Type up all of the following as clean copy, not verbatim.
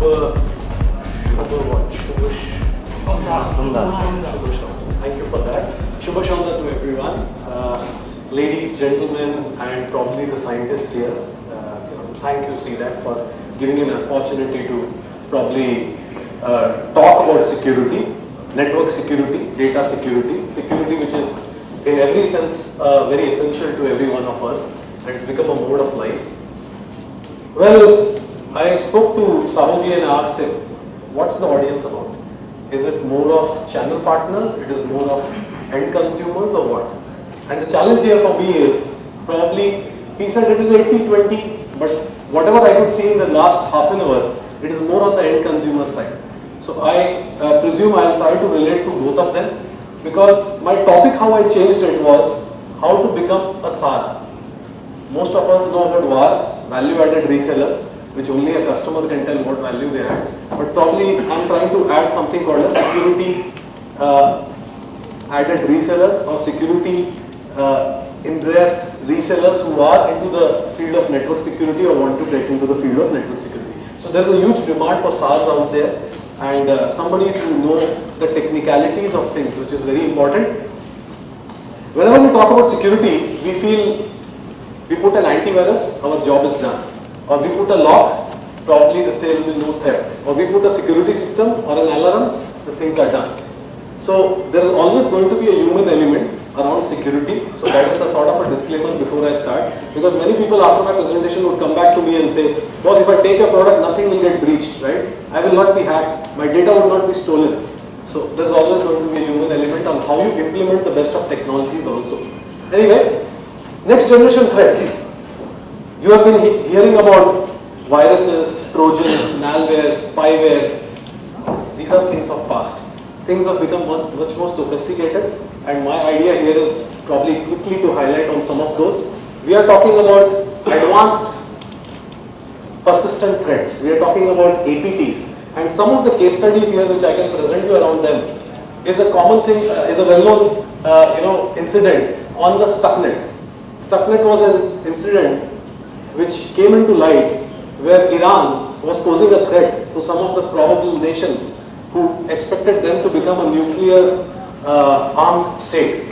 Thank you for that. Shubha Shanda to everyone, ladies, gentlemen, and probably the scientists here. Thank you, CDAC, for giving an opportunity to probably talk about security, network security, data security, security which is in every sense very essential to every one of us, and it's become a mode of life. Well, I spoke to Sahuji and I asked him, what's the audience about? Is it more of channel partners? It is more of end consumers or what? And the challenge here for me is, probably, he said it is 80-20, but whatever I could see in the last half an hour, it is more on the end consumer side. So I presume I'll try to relate to both of them, because my topic, how I changed it was, how to become a SAR. Most of us know about VARs, value-added resellers, which only a customer can tell what value they add. But probably I'm trying to add something called a security added resellers or security embraced resellers who are into the field of network security or want to get into the field of network security. So there's a huge demand for SARs out there, and somebody who know the technicalities of things, which is very important. Whenever we talk about security, we feel we put an antivirus, our job is done. Or we put a lock, probably that there will be no theft. Or we put a security system or an alarm, the things are done. So there is always going to be a human element around security. So that is a sort of a disclaimer before I start. Because many people after my presentation would come back to me and say, boss, if I take a product, nothing will get breached, right? I will not be hacked. My data would not be stolen. So there is always going to be a human element on how you implement the best of technologies also. Anyway, next generation threats. You have been hearing about viruses, trojans, malwares, spywares. These are things of past. Things have become much more sophisticated, and my idea here is probably quickly to highlight on some of those. We are talking about advanced persistent threats. We are talking about APTs, and some of the case studies here which I can present you around them is a common thing, is a well-known incident on the Stuxnet. Stuxnet was an incident which came into light where Iran was posing a threat to some of the probable nations who expected them to become a nuclear armed state.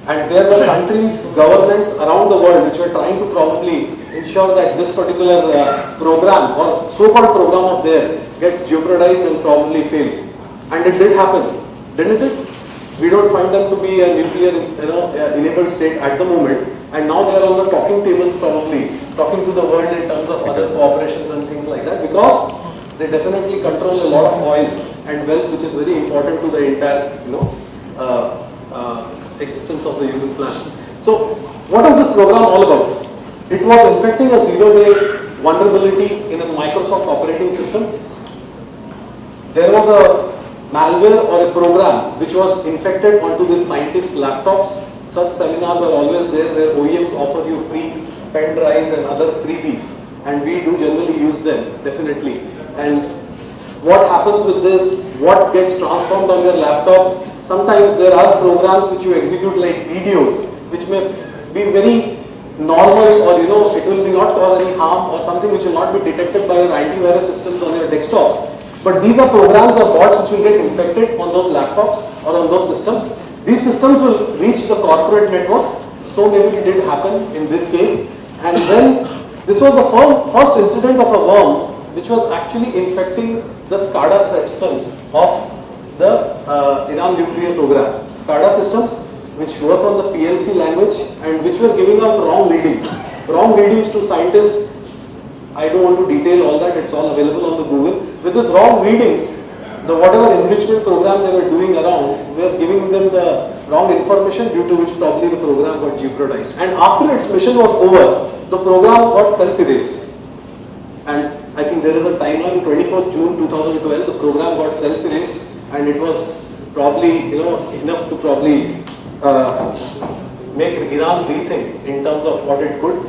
And there were countries, governments around the world which were trying to probably ensure that this particular program or so-called program of theirs gets jeopardized and probably failed. And it did happen, didn't it? We don't find them to be a nuclear enabled state at the moment. And now they are on the talking tables probably, talking to the world in terms of other cooperations and things like that, because they definitely control a lot of oil and wealth, which is very important to the entire existence of the human planet. So what is this program all about? It was infecting a zero-day vulnerability in a Microsoft operating system. There was a malware or a program which was infected onto these scientists' laptops. Such seminars are always there where OEMs offer you free pen drives and other freebies, and we do generally use them, definitely. And what happens with this, what gets transformed on your laptops, sometimes there are programs which you execute like videos, which may be very normal, or it will be not cause any harm, or something which will not be detected by your antivirus systems on your desktops. But these are programs or bots which will get infected on those laptops or on those systems. These systems will reach the corporate networks, so maybe it did happen in this case. And then this was the first incident of a worm which was actually infecting the SCADA systems of the Iran nuclear program. SCADA systems which work on the PLC language and which were giving out wrong readings to scientists. I don't want to detail all that, it's all available on the Google. With this wrong readings, the whatever enrichment program they were doing around were giving them the wrong information, due to which probably the program got jeopardized. And after its mission was over, the program got self-erased. And I think there is a timeline, 24th June 2012, the program got self-erased, and it was probably enough to probably make Iran rethink in terms of what it could.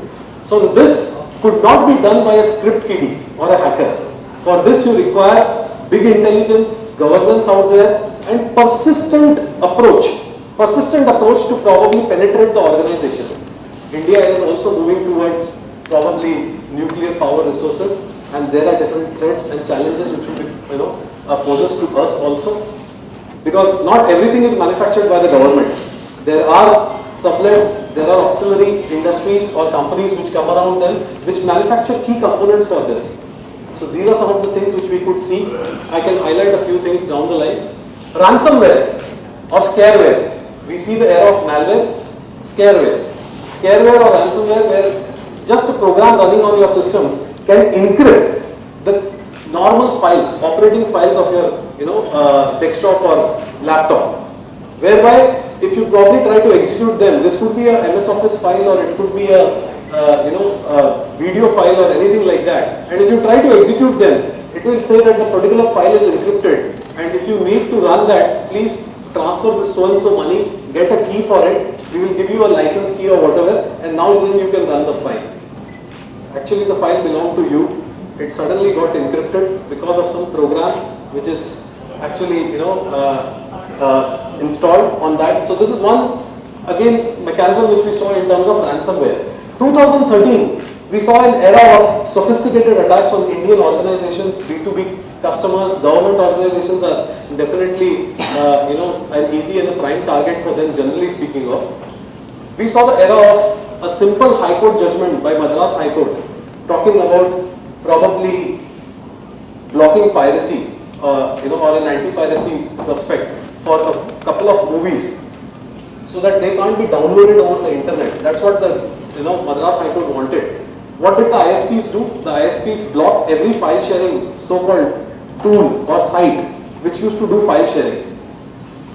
So this could not be done by a script kiddie or a hacker. For this you require big intelligence, governance out there, and persistent approach to probably penetrate the organization. India is also moving towards probably nuclear power resources. and there are different threats and challenges which will be, poses to us also. Because not everything is manufactured by the government. There are sublets, there are auxiliary industries or companies which come around them which manufacture key components for this. So these are some of the things which we could see. I can highlight a few things down the line. Ransomware or scareware. We see the era of malwares, scareware. Scareware or ransomware where just a program running on your system can encrypt the normal files, operating files of your desktop or laptop. Whereby if you probably try to execute them, this could be a MS Office file or it could be a video file or anything like that. And if you try to execute them, it will say that the particular file is encrypted. And if you need to run that, please transfer this so and so money, get a key for it. We will give you a license key or whatever, and now then you can run the file. Actually, the file belonged to you. It suddenly got encrypted because of some program which is actually installed on that. So this is one again mechanism which we saw in terms of ransomware. 2013, we saw an era of sophisticated attacks on Indian organizations, B2B customers, government organizations are definitely an easy and a prime target for them, generally speaking of. We saw the era of a simple High Court judgment by Madras High Court talking about probably blocking piracy or an anti-piracy prospect for a couple of movies so that they can't be downloaded over the internet. That's what the Madras High Court wanted. What did the ISPs do? The ISPs blocked every file sharing so-called tool or site which used to do file sharing.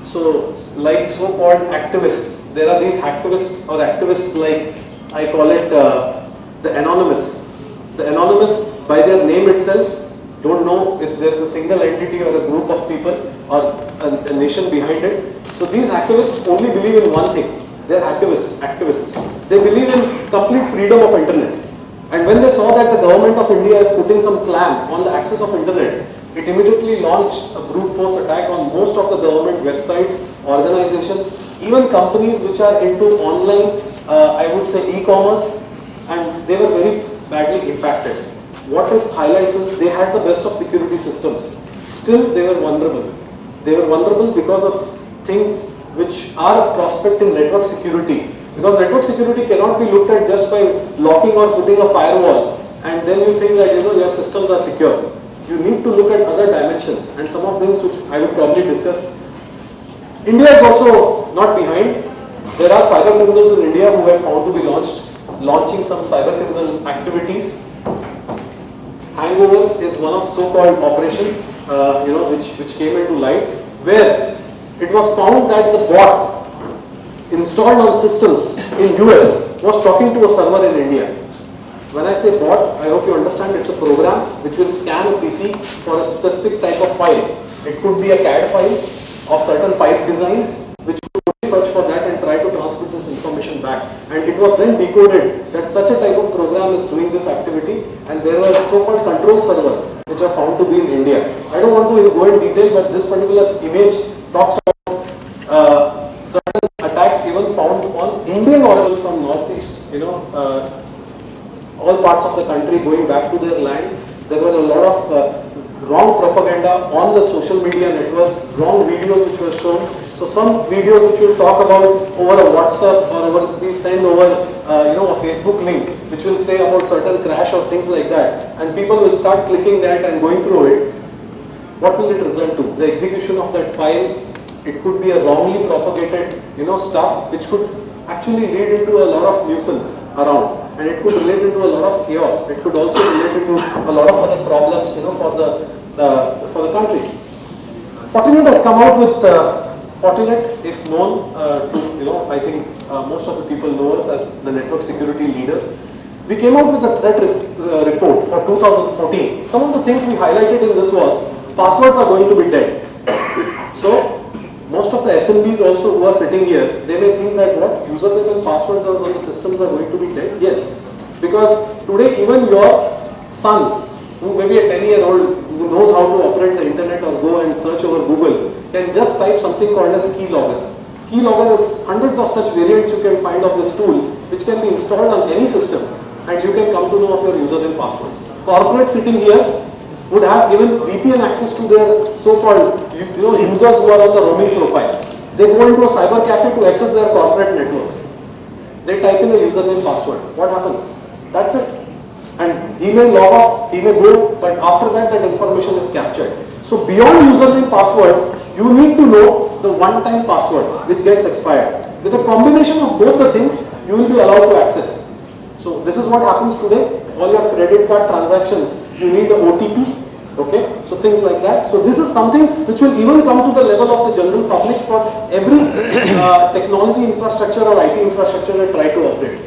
So like so-called activists, there are these hacktivists or activists like, I call it the anonymous. The anonymous, by their name itself, don't know if there is a single entity or a group of people or a nation behind it. So these activists only believe in one thing. They're activists. They believe in complete freedom of internet. And when they saw that the government of India is putting some clamp on the access of internet, it immediately launched a brute force attack on most of the government websites, organizations, even companies which are into online, I would say e-commerce, and they were very badly impacted. What this highlights is they had the best of security systems. Still, they were vulnerable. They were vulnerable because of things which are a prospect in network security. Because network security cannot be looked at just by locking or putting a firewall and then you think that your systems are secure. You need to look at other dimensions and some of things which I will probably discuss. India is also not behind. There are cyber criminals in India who have found to be launching some cyber criminal activities. Hangover is one of so-called operations, which came into light, where it was found that the bot installed on systems in US was talking to a server in India. When I say bot, I hope you understand it's a program which will scan a PC for a specific type of file. It could be a CAD file of certain pipe designs, which would search for that and try to transmit this information back. And it was then decoded that such a type of program is doing this activity, and there were so-called control servers which are found to be in India. I don't want to go in detail, but this particular image talks about certain attacks even found on Indian origin from northeast, all parts of the country going back to their land. There were a lot of wrong propaganda on the social media networks, wrong videos which were shown. So some videos which will talk about over a WhatsApp or we send over a Facebook link which will say about certain crash or things like that, and people will start clicking that and going through it. What will it result to? The execution of that file. It could be a wrongly propagated stuff which could actually lead into a lot of nuisance around, and it could relate into a lot of chaos. It could also relate into a lot of other problems for the country. Fortinet has come out with Fortinet, if known to I think most of the people know us as the network security leaders. We came out with a threat risk report for 2014. Some of the things we highlighted in this was passwords are going to be dead. So most of the SMBs also who are sitting here, they may think that what username and passwords on the systems are going to be dead. Yes, because today even your son, who may be a 10-year-old who knows how to operate the internet or go and search over Google, can just type something called as keylogger. Keylogger is hundreds of such variants you can find of this tool, which can be installed on any system, and you can come to know of your username password. corporate sitting here would have given VPN access to their so-called users who are on the roaming profile. They go into a cyber cafe to access their corporate networks. They type in a username password. What happens? That's it. And he may log off, he may go, but after that information is captured. So beyond username passwords, you need to know the one-time password which gets expired. With a combination of both the things, you will be allowed to access. So this is what happens today. All your credit card transactions, you need the OTP. Okay, so things like that. So this is something which will even come to the level of the general public for every technology infrastructure or IT infrastructure they try to operate.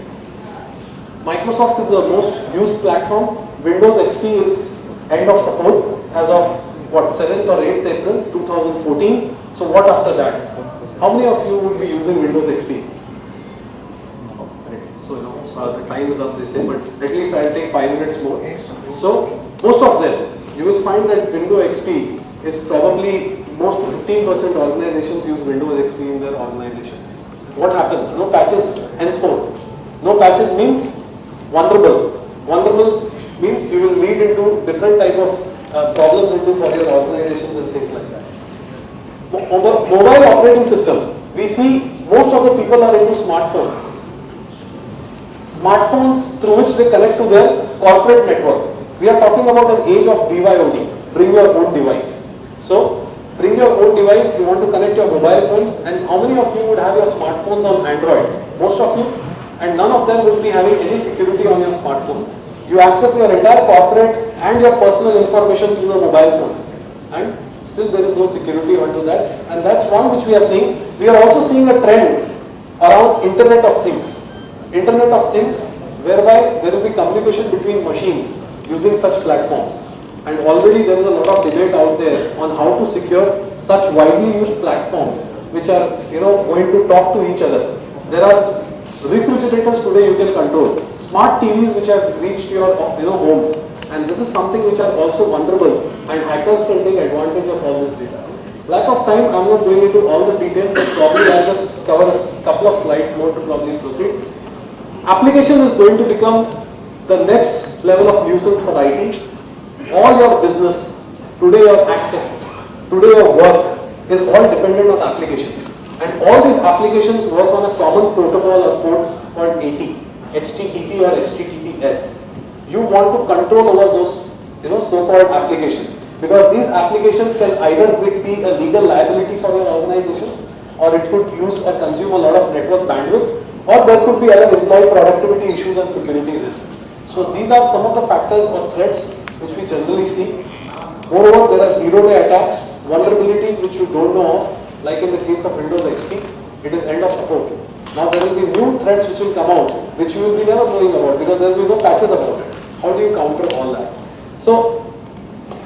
Microsoft is the most used platform. Windows XP is end of support as of what, 7th or 8th April 2014. So what after that? How many of you would be using Windows XP? So the time is up, they say, but at least I'll take 5 minutes more. So most of them, you will find that Windows XP is probably most 15% organizations use Windows XP in their organization. What happens? No patches henceforth. No patches means vulnerable. Vulnerable means you will lead into different type of problems for your organizations and things like that. Mobile operating system. We see most of the people are into smartphones. Smartphones through which they connect to their corporate network. We are talking about an age of BYOD, bring your own device. So, bring your own device, you want to connect your mobile phones, and how many of you would have your smartphones on Android? Most of you, and none of them would be having any security on your smartphones. You access your entire corporate and your personal information through the mobile phones, and still there is no security onto that, and that's one which we are seeing. We are also seeing a trend around Internet of Things. Internet of Things, whereby there will be communication between machines using such platforms, and already there is a lot of debate out there on how to secure such widely used platforms which are going to talk to each other. There are refrigerators today you can control, smart TVs which have reached your homes, and this is something which are also vulnerable, and hackers can take advantage of all this data. Lack of time, I'm not going into all the details, but probably I'll just cover a couple of slides more to probably proceed. Application is going to become the next level of nuisance for IT. All your business, today your access, today your work is all dependent on applications. And all these applications work on a common protocol or port called AT, HTTP or HTTPS. You want to control over those so-called applications, because these applications can either be a legal liability for your organizations, or it could use or consume a lot of network bandwidth, or there could be other employee productivity issues and security risks. So these are some of the factors or threats which we generally see. Moreover, there are zero-day attacks, vulnerabilities which you don't know of, like in the case of Windows XP, it is end of support. Now there will be new threats which will come out, which you will be never knowing about, because there will be no patches about it. How do you counter all that? So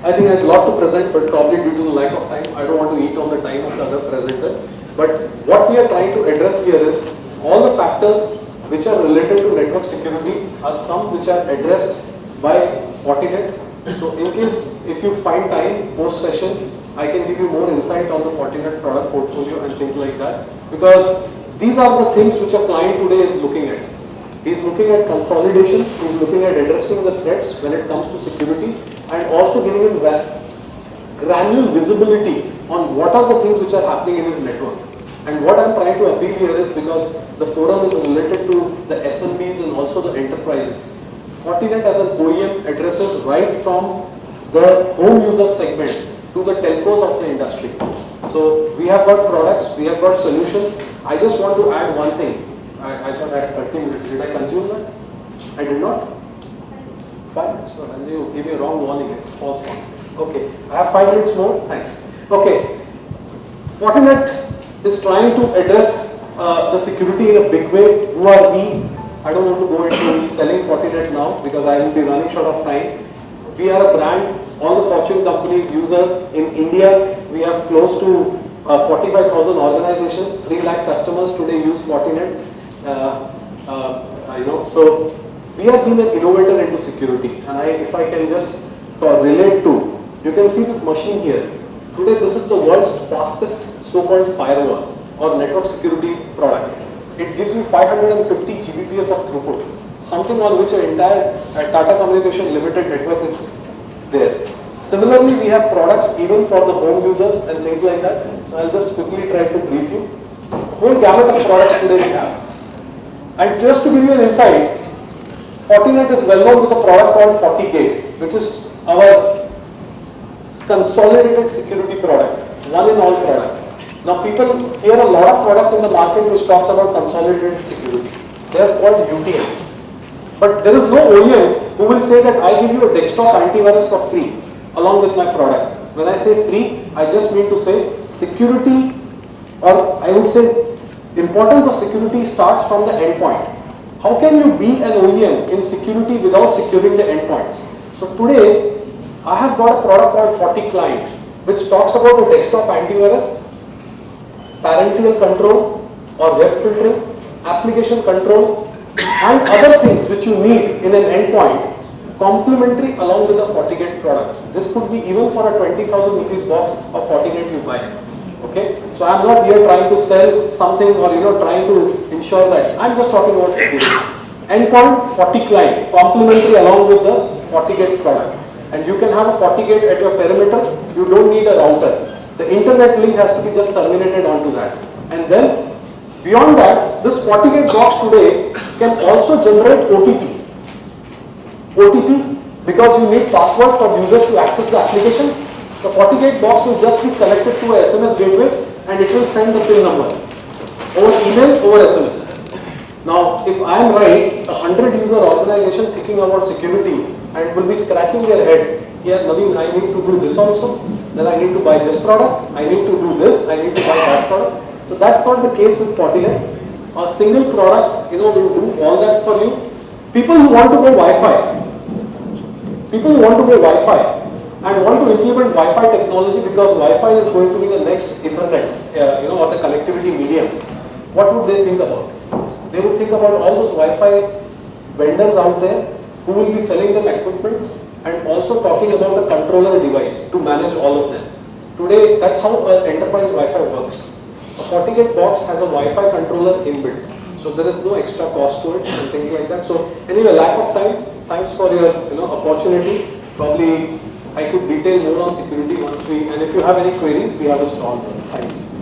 I think I have a lot to present, but probably due to the lack of time, I don't want to eat on the time of the other presenter. But what we are trying to address here is all the factors which are related to network security are some which are addressed by Fortinet. So in case if you find time post session, I can give you more insight on the Fortinet product portfolio and things like that, because these are the things which a client today is looking at. He's looking at consolidation, he's looking at addressing the threats when it comes to security, and also giving him granular visibility on what are the things which are happening in his network. And what I'm trying to appeal here is, because the forum is related to the SMBs and also the enterprises. Fortinet as an OEM addresses right from the home user segment to the telcos of the industry. So we have got products, we have got solutions. I just want to add one thing. I thought I had 30 minutes. Did I consume that? I did not? 5 minutes. So you give me a wrong warning. It's a false one. Okay. I have 5 minutes more. Thanks. Okay. Fortinet is trying to address the security in a big way. Who are we? I don't want to go into selling Fortinet now, because I will be running short of time. We are a brand. All the Fortune companies use us. In India, we have close to 45,000 organizations. 3 lakh customers today use Fortinet. So we have been an innovator into security. And if I can just relate to, you can see this machine here. Today, this is the world's fastest so-called firewall or network security product. It gives you 550 Gbps of throughput. something on which an entire Tata Communication Limited network is there. Similarly, we have products even for the home users and things like that. So I'll just quickly try to brief you. The whole gamut of products today we have. And just to give you an insight, Fortinet is well known with a product called FortiGate, which is our consolidated security product, one in all product. Now people hear a lot of products in the market which talks about consolidated security. They are called UTMs. But there is no OEM who will say that I give you a desktop antivirus for free along with my product. When I say free, I just mean to say security, or I would say importance of security starts from the endpoint. How can you be an OEM in security without securing the endpoints? So today, I have got a product called FortiClient, which talks about a desktop antivirus, parental control or web filtering, application control, and other things which you need in an endpoint, complementary along with the FortiGate product. This could be even for a 20,000 rupees box of FortiGate you buy. Okay, so I'm not here trying to sell something or trying to ensure that. I'm just talking about security. Endpoint FortiClient, complementary along with the FortiGate product. And you can have a FortiGate at your perimeter. You don't need a router. The internet link has to be just terminated onto that. And then beyond that, this FortiGate box today can also generate OTP. OTP, because you need password for users to access the application. The FortiGate box will just be connected to a SMS gateway and it will send the PIN number over email, over SMS. Now, if I am right, 100 user organization thinking about security and will be scratching their head. Here, Naveen, I need to do this also. Then I need to buy this product. I need to do this. I need to buy that product. So that's not the case with Fortinet. A single product, will do all that for you. People who want to go Wi-Fi. People who want to go Wi-Fi and want to implement Wi-Fi technology because Wi-Fi is going to be the next Ethernet, or the connectivity medium. What would they think about? They would think about all those Wi-Fi vendors out there who will be selling them equipments and also talking about a controller device to manage all of them. Today, that's how enterprise Wi-Fi works. A FortiGate box has a Wi-Fi controller inbuilt. So there is no extra cost to it and things like that. So anyway, lack of time. Thanks for your opportunity. Probably I could detail more on security once and if you have any queries, we have a stall there. Thanks.